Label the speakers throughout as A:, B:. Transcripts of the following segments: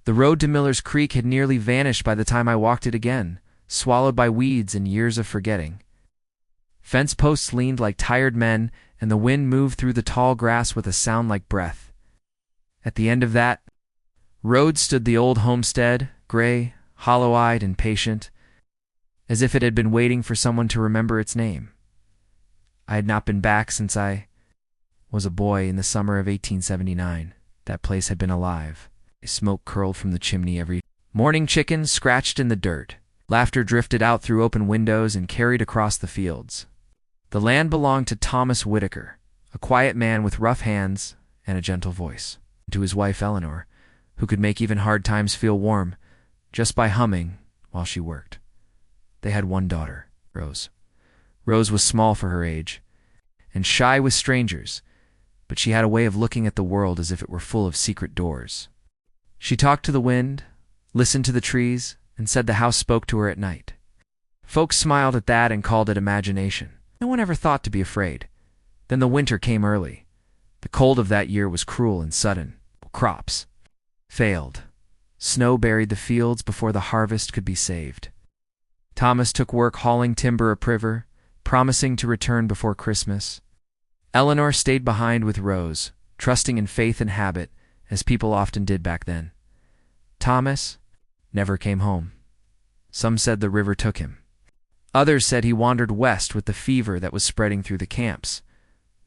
A: The road to Miller's Creek had nearly vanished by the time I walked it again, swallowed by weeds and years of forgetting. Fence posts leaned like tired men, and the wind moved through the tall grass with a sound like breath. At the end of that road stood the old homestead, gray, hollow-eyed, and patient, as if it had been waiting for someone to remember its name. I had not been back since I was a boy in the summer of 1879. That place had been alive. Smoke curled from the chimney every morning. Chickens scratched in the dirt. Laughter drifted out through open windows and carried across the fields. The land belonged to Thomas Whitaker, a quiet man with rough hands and a gentle voice, and to his wife Eleanor, who could make even hard times feel warm just by humming while she worked. They had one daughter, Rose. Rose was small for her age and shy with strangers, but she had a way of looking at the world as if it were full of secret doors. She talked to the wind, listened to the trees, and said the house spoke to her at night. Folks smiled at that and called it imagination. No one ever thought to be afraid. Then the winter came early. The cold of that year was cruel and sudden. Crops failed. Snow buried the fields before the harvest could be saved. Thomas took work hauling timber upriver, promising to return before Christmas. Eleanor stayed behind with Rose, trusting in faith and habit, as people often did back then. Thomas never came home. Some said the river took him. Others said he wandered west with the fever that was spreading through the camps.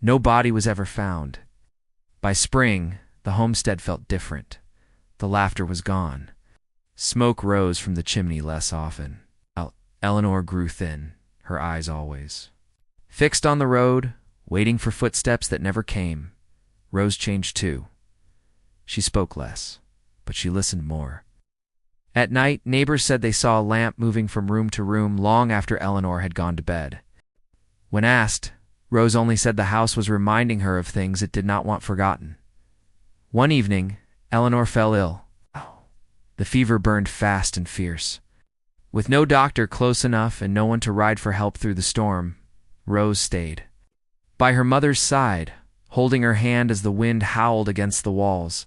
A: No body was ever found. By spring, the homestead felt different. The laughter was gone. Smoke rose from the chimney less often. Eleanor grew thin, her eyes always fixed on the road, waiting for footsteps that never came. Rose changed too. She spoke less, but she listened more. At night, neighbors said they saw a lamp moving from room to room long after Eleanor had gone to bed. When asked, Rose only said the house was reminding her of things it did not want forgotten. One evening, Eleanor fell ill. The fever burned fast and fierce. With no doctor close enough and no one to ride for help through the storm, Rose stayed by her mother's side, holding her hand as the wind howled against the walls.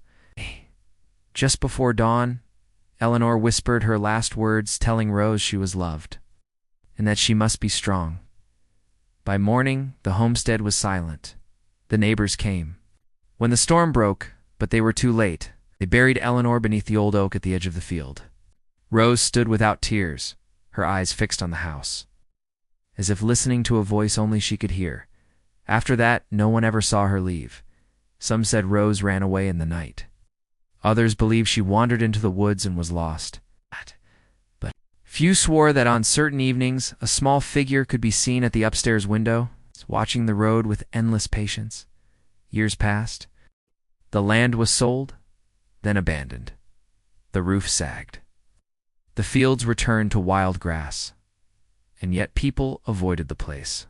A: Just before dawn, Eleanor whispered her last words, telling Rose she was loved and that she must be strong. By morning, the homestead was silent. The neighbors came when the storm broke, but they were too late. They buried Eleanor beneath the old oak at the edge of the field. Rose stood without tears, her eyes fixed on the house, as if listening to a voice only she could hear. After that, no one ever saw her leave. Some said Rose ran away in the night. Others believed she wandered into the woods and was lost. But few swore that on certain evenings a small figure could be seen at the upstairs window, watching the road with endless patience. Years passed. The land was sold, then abandoned. The roof sagged. The fields returned to wild grass, and yet people avoided the place.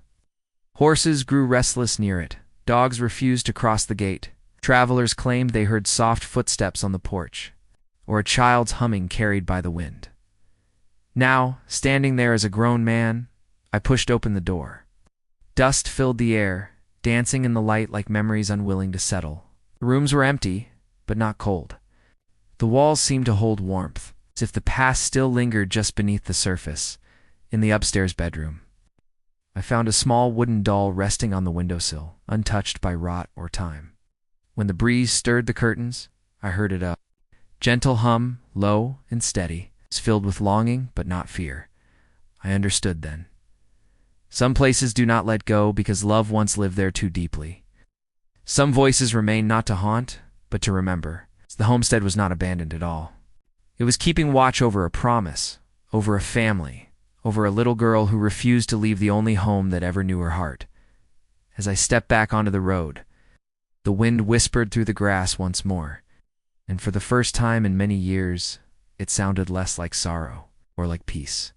A: Horses grew restless near it. Dogs refused to cross the gate. Travelers claimed they heard soft footsteps on the porch, or a child's humming carried by the wind. Now, standing there as a grown man, I pushed open the door. Dust filled the air, dancing in the light like memories unwilling to settle. The rooms were empty, but not cold. The walls seemed to hold warmth, as if the past still lingered just beneath the surface. In the upstairs bedroom, I found a small wooden doll resting on the windowsill, untouched by rot or time. When the breeze stirred the curtains, I heard it, a gentle hum, low and steady, filled with longing but not fear. I understood then. Some places do not let go because love once lived there too deeply. Some voices remain not to haunt, but to remember. The homestead was not abandoned at all. It was keeping watch over a promise, over a family, over a little girl who refused to leave the only home that ever knew her heart. As I stepped back onto the road, the wind whispered through the grass once more, and for the first time in many years, it sounded less like sorrow or like peace.